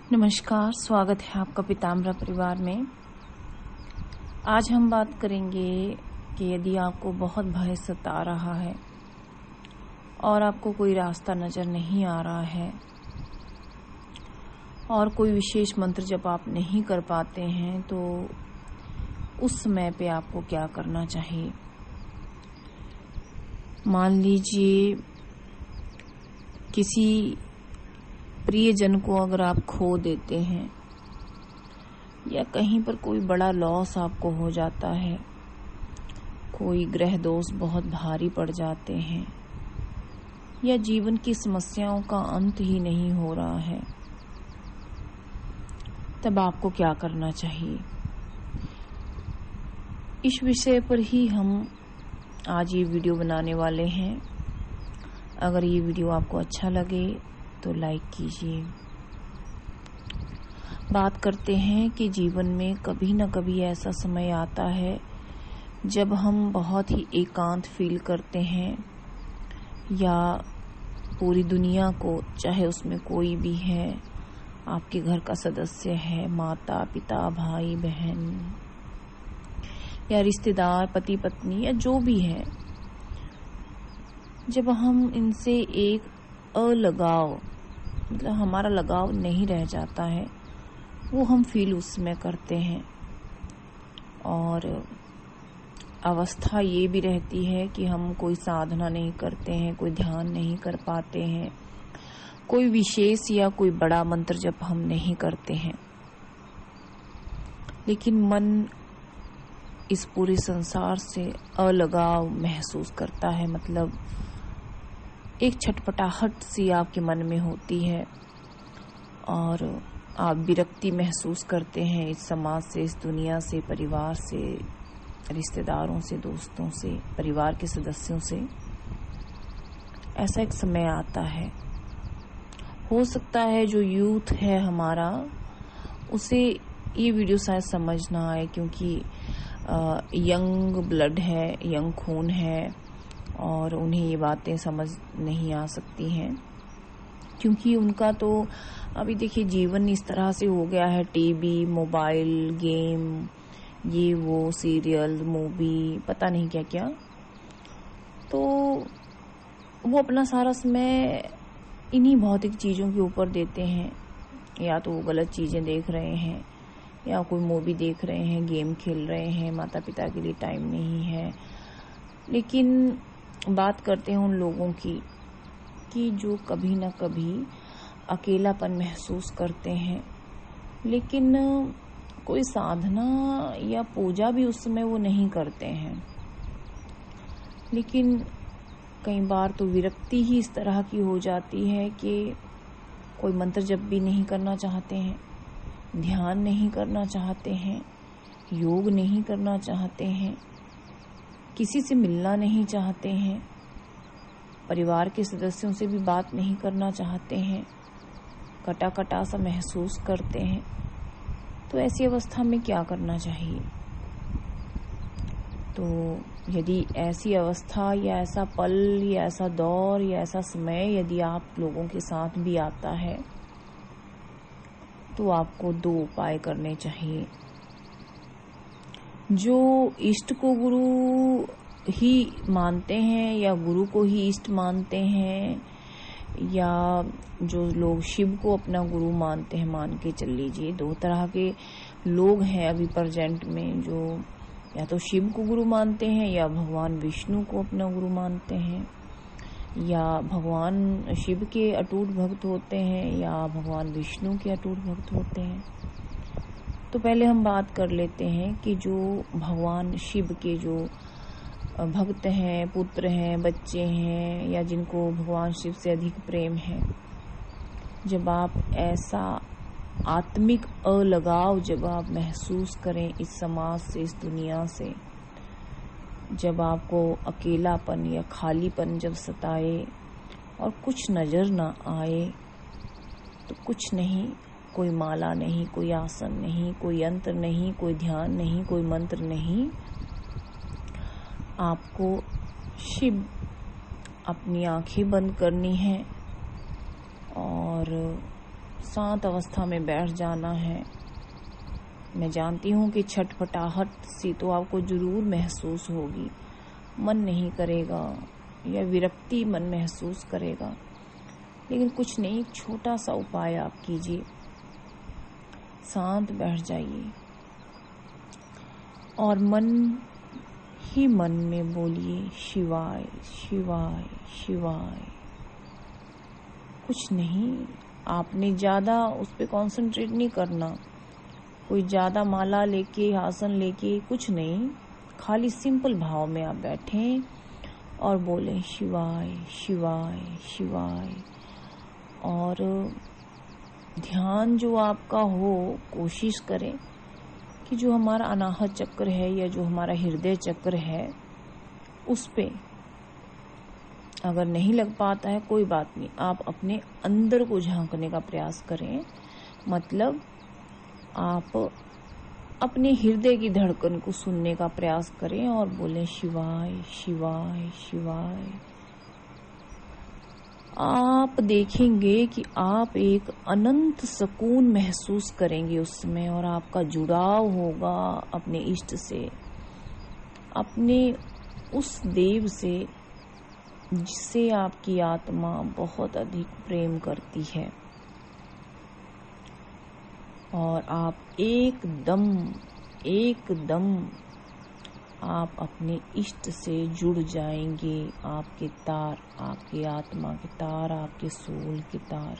नमस्कार, स्वागत है आपका पीताम्बरा परिवार में। आज हम बात करेंगे कि यदि आपको बहुत भय सता रहा है और आपको कोई रास्ता नज़र नहीं आ रहा है और कोई विशेष मंत्र जब आप नहीं कर पाते हैं तो उस समय पे आपको क्या करना चाहिए। मान लीजिए किसी प्रियजन को अगर आप खो देते हैं या कहीं पर कोई बड़ा लॉस आपको हो जाता है, कोई ग्रह दोष बहुत भारी पड़ जाते हैं या जीवन की समस्याओं का अंत ही नहीं हो रहा है, तब आपको क्या करना चाहिए। इस विषय पर ही हम आज ये वीडियो बनाने वाले हैं। अगर ये वीडियो आपको अच्छा लगे तो लाइक कीजिए। बात करते हैं कि जीवन में कभी न कभी ऐसा समय आता है जब हम बहुत ही एकांत फील करते हैं या पूरी दुनिया को, चाहे उसमें कोई भी है, आपके घर का सदस्य है, माता पिता भाई बहन या रिश्तेदार, पति पत्नी या जो भी है, जब हम इनसे एक अलगाव, मतलब हमारा लगाव नहीं रह जाता है, वो हम फील उसमें करते हैं। और अवस्था ये भी रहती है कि हम कोई साधना नहीं करते हैं, कोई ध्यान नहीं कर पाते हैं, कोई विशेष या कोई बड़ा मंत्र जप हम नहीं करते हैं, लेकिन मन इस पूरे संसार से अलगाव महसूस करता है। मतलब एक छटपटाहट सी आपके मन में होती है और आप विरक्ति महसूस करते हैं इस समाज से, इस दुनिया से, परिवार से, रिश्तेदारों से, दोस्तों से, परिवार के सदस्यों से। ऐसा एक समय आता है, हो सकता है जो यूथ है हमारा, उसे ये वीडियो शायद समझ ना आए, क्योंकि यंग ब्लड है, यंग खून है और उन्हें ये बातें समझ नहीं आ सकती हैं, क्योंकि उनका तो अभी देखिए जीवन इस तरह से हो गया है, टीवी, मोबाइल, गेम, ये वो, सीरियल, मूवी, पता नहीं क्या क्या। तो वो अपना सारा समय इन्हीं भौतिक चीज़ों के ऊपर देते हैं। या तो वो गलत चीज़ें देख रहे हैं या कोई मूवी देख रहे हैं, गेम खेल रहे हैं, माता पिता के लिए टाइम नहीं है। लेकिन बात करते हैं उन लोगों की कि जो कभी न कभी अकेलापन महसूस करते हैं, लेकिन कोई साधना या पूजा भी उस समय वो नहीं करते हैं। लेकिन कई बार तो विरक्ति ही इस तरह की हो जाती है कि कोई मंत्र जप भी नहीं करना चाहते हैं, ध्यान नहीं करना चाहते हैं, योग नहीं करना चाहते हैं, किसी से मिलना नहीं चाहते हैं, परिवार के सदस्यों से भी बात नहीं करना चाहते हैं, कटा कटा सा महसूस करते हैं। तो ऐसी अवस्था में क्या करना चाहिए। तो यदि ऐसी अवस्था या ऐसा पल या ऐसा दौर या ऐसा समय यदि आप लोगों के साथ भी आता है, तो आपको 2 उपाय करने चाहिए। जो इष्ट को गुरु ही मानते हैं या गुरु को ही इष्ट मानते हैं, या जो लोग शिव को अपना गुरु मानते हैं, मान के चल लीजिए 2 तरह के लोग हैं अभी प्रेजेंट में, जो या तो शिव को गुरु मानते हैं या भगवान विष्णु को अपना गुरु मानते हैं, या भगवान शिव के अटूट भक्त होते हैं या भगवान विष्णु के अटूट भक्त होते हैं। तो पहले हम बात कर लेते हैं कि जो भगवान शिव के जो भक्त हैं, पुत्र हैं, बच्चे हैं, या जिनको भगवान शिव से अधिक प्रेम है, जब आप ऐसा आत्मिक अलगाव जब आप महसूस करें इस समाज से, इस दुनिया से, जब आपको अकेलापन या खालीपन जब सताए और कुछ नजर ना आए, तो कुछ नहीं, कोई माला नहीं, कोई आसन नहीं, कोई यंत्र नहीं, कोई ध्यान नहीं, कोई मंत्र नहीं, आपको शिव अपनी आंखें बंद करनी है और शांत अवस्था में बैठ जाना है। मैं जानती हूँ कि छटपटाहट सी तो आपको जरूर महसूस होगी, मन नहीं करेगा या विरक्ति मन महसूस करेगा, लेकिन कुछ नहीं, एक छोटा सा उपाय आप कीजिए। शांत बैठ जाइए और मन ही मन में बोलिए शिवाय शिवाय शिवाय। कुछ नहीं, आपने ज्यादा उस पे कॉन्सेंट्रेट नहीं करना, कोई ज्यादा माला लेके आसन लेके कुछ नहीं, खाली सिंपल भाव में आप बैठें और बोलें शिवाय शिवाय शिवाय। और ध्यान जो आपका हो, कोशिश करें कि जो हमारा अनाहत चक्र है या जो हमारा हृदय चक्र है उस पे अगर नहीं लग पाता है कोई बात नहीं, आप अपने अंदर को झांकने का प्रयास करें। मतलब आप अपने हृदय की धड़कन को सुनने का प्रयास करें और बोलें शिवाय शिवाय शिवाय। आप देखेंगे कि आप एक अनंत सुकून महसूस करेंगे उस समय, और आपका जुड़ाव होगा अपने इष्ट से, अपने उस देव से जिससे आपकी आत्मा बहुत अधिक प्रेम करती है। और आप एकदम आप अपने इष्ट से जुड़ जाएंगे। आपके तार, आपकी आत्मा के तार, आपके सोल के तार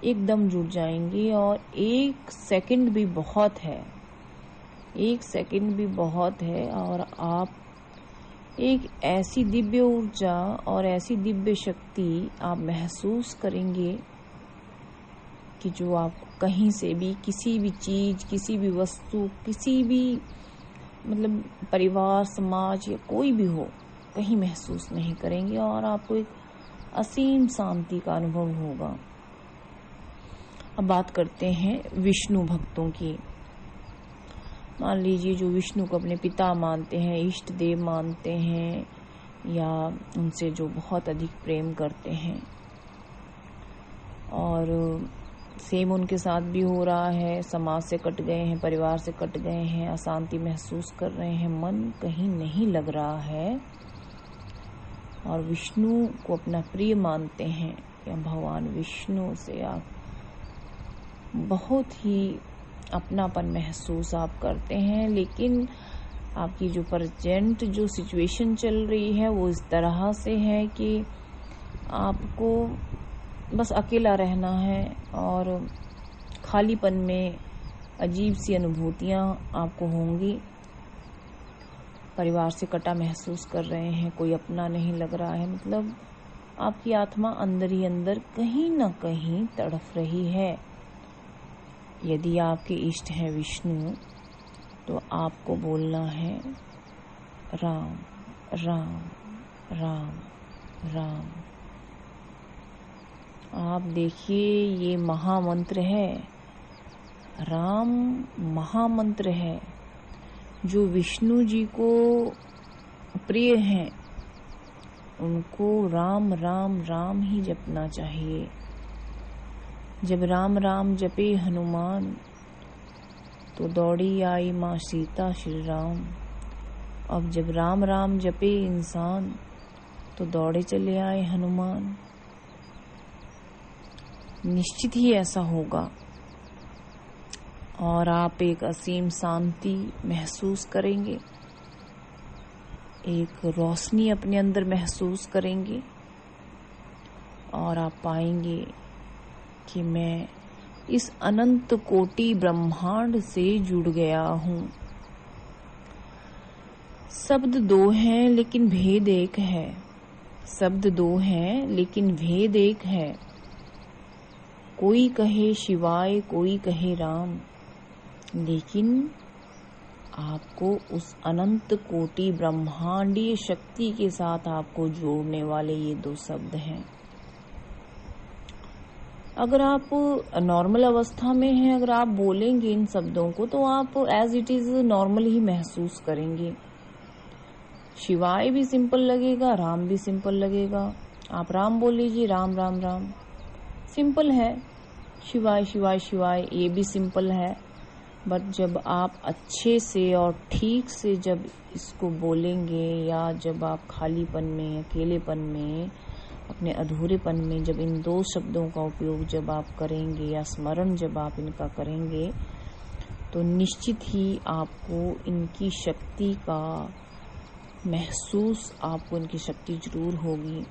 एकदम जुड़ जाएंगे। और 1 सेकंड भी बहुत है, 1 सेकंड भी बहुत है। और आप एक ऐसी दिव्य ऊर्जा और ऐसी दिव्य शक्ति आप महसूस करेंगे कि जो आप कहीं से भी, किसी भी चीज, किसी भी वस्तु, किसी भी मतलब परिवार, समाज या कोई भी हो, कहीं महसूस नहीं करेंगे और आपको एक असीम शांति का अनुभव होगा। अब बात करते हैं विष्णु भक्तों की। मान लीजिए जो विष्णु को अपने पिता मानते हैं, इष्ट देव मानते हैं, या उनसे जो बहुत अधिक प्रेम करते हैं, और सेम उनके साथ भी हो रहा है, समाज से कट गए हैं, परिवार से कट गए हैं, अशांति महसूस कर रहे हैं, मन कहीं नहीं लग रहा है, और विष्णु को अपना प्रिय मानते हैं, या भगवान विष्णु से आप बहुत ही अपनापन महसूस आप करते हैं। लेकिन आपकी जो प्रेजेंट जो सिचुएशन चल रही है वो इस तरह से है कि आपको बस अकेला रहना है, और खालीपन में अजीब सी अनुभूतियां आपको होंगी। परिवार से कटा महसूस कर रहे हैं, कोई अपना नहीं लग रहा है, मतलब आपकी आत्मा अंदर ही अंदर कहीं ना कहीं तड़फ रही है। यदि आपके इष्ट हैं विष्णु, तो आपको बोलना है राम राम राम राम। आप देखिए, ये महामंत्र है, राम महामंत्र है। जो विष्णु जी को प्रिय हैं उनको राम राम राम ही जपना चाहिए। जब राम राम जपे हनुमान, तो दौड़ी आई माँ सीता श्री राम। अब जब राम राम जपे इंसान, तो दौड़े चले आए हनुमान। निश्चित ही ऐसा होगा, और आप एक असीम शांति महसूस करेंगे, एक रोशनी अपने अंदर महसूस करेंगे, और आप पाएंगे कि मैं इस अनंत कोटि ब्रह्मांड से जुड़ गया हूँ। शब्द 2 हैं लेकिन भेद एक है, शब्द 2 हैं लेकिन भेद एक है। कोई कहे शिवाय, कोई कहे राम, लेकिन आपको उस अनंत कोटि ब्रह्मांडीय शक्ति के साथ आपको जोड़ने वाले ये 2 शब्द हैं। अगर आप नॉर्मल अवस्था में हैं, अगर आप बोलेंगे इन शब्दों को, तो आप एज इट इज नॉर्मल ही महसूस करेंगे। शिवाय भी सिंपल लगेगा, राम भी सिंपल लगेगा। आप राम बोल लीजिए, राम राम राम, सिंपल है। शिवाय शिवाय शिवाय, ये भी सिंपल है, बट जब आप अच्छे से और ठीक से जब इसको बोलेंगे, या जब आप खालीपन में, अकेलेपन में, अपने अधूरेपन में जब इन 2 शब्दों का उपयोग जब आप करेंगे या स्मरण जब आप इनका करेंगे, तो निश्चित ही आपको इनकी शक्ति का महसूस, आपको इनकी शक्ति जरूर होगी।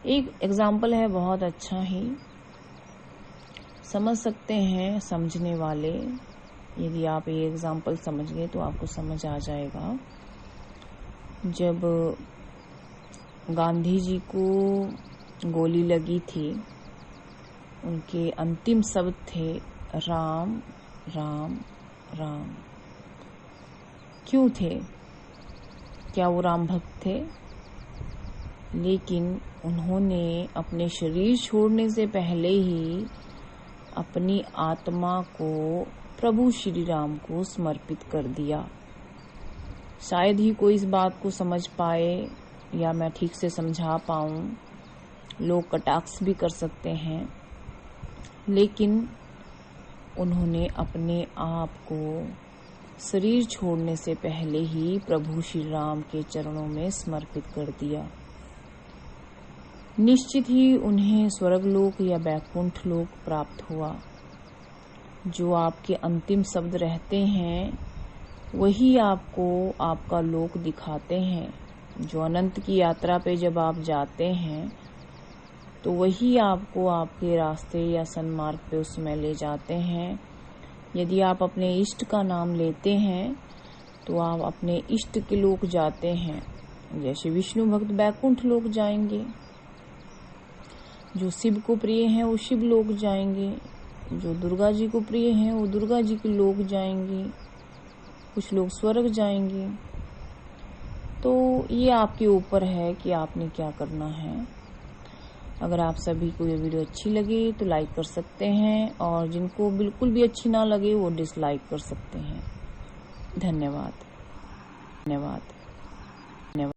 एक एग्जाम्पल है बहुत अच्छा ही, समझ सकते हैं समझने वाले। यदि आप ये एग्जाम्पल समझ गए तो आपको समझ आ जाएगा। जब गांधी जी को गोली लगी थी, उनके अंतिम शब्द थे राम राम राम। क्यों थे? क्या वो राम भक्त थे? लेकिन उन्होंने अपने शरीर छोड़ने से पहले ही अपनी आत्मा को प्रभु श्री राम को समर्पित कर दिया। शायद ही कोई इस बात को समझ पाए, या मैं ठीक से समझा पाऊं। लोग कटाक्ष भी कर सकते हैं, लेकिन उन्होंने अपने आप को शरीर छोड़ने से पहले ही प्रभु श्री राम के चरणों में समर्पित कर दिया। निश्चित ही उन्हें स्वर्गलोक या वैकुंठ लोक प्राप्त हुआ। जो आपके अंतिम शब्द रहते हैं वही आपको आपका लोक दिखाते हैं। जो अनंत की यात्रा पे जब आप जाते हैं तो वही आपको आपके रास्ते या सन्मार्ग पे उसमें ले जाते हैं। यदि आप अपने इष्ट का नाम लेते हैं तो आप अपने इष्ट के लोक जाते हैं। जैसे विष्णु भक्त वैकुंठ लोक जाएंगे, जो शिव को प्रिय हैं वो शिव लोक जाएंगे, जो दुर्गा जी को प्रिय हैं वो दुर्गा जी के लोक जाएंगे, कुछ लोग स्वर्ग जाएंगे। तो ये आपके ऊपर है कि आपने क्या करना है। अगर आप सभी को ये वीडियो अच्छी लगे तो लाइक कर सकते हैं, और जिनको बिल्कुल भी अच्छी ना लगे वो डिसलाइक कर सकते हैं। धन्यवाद।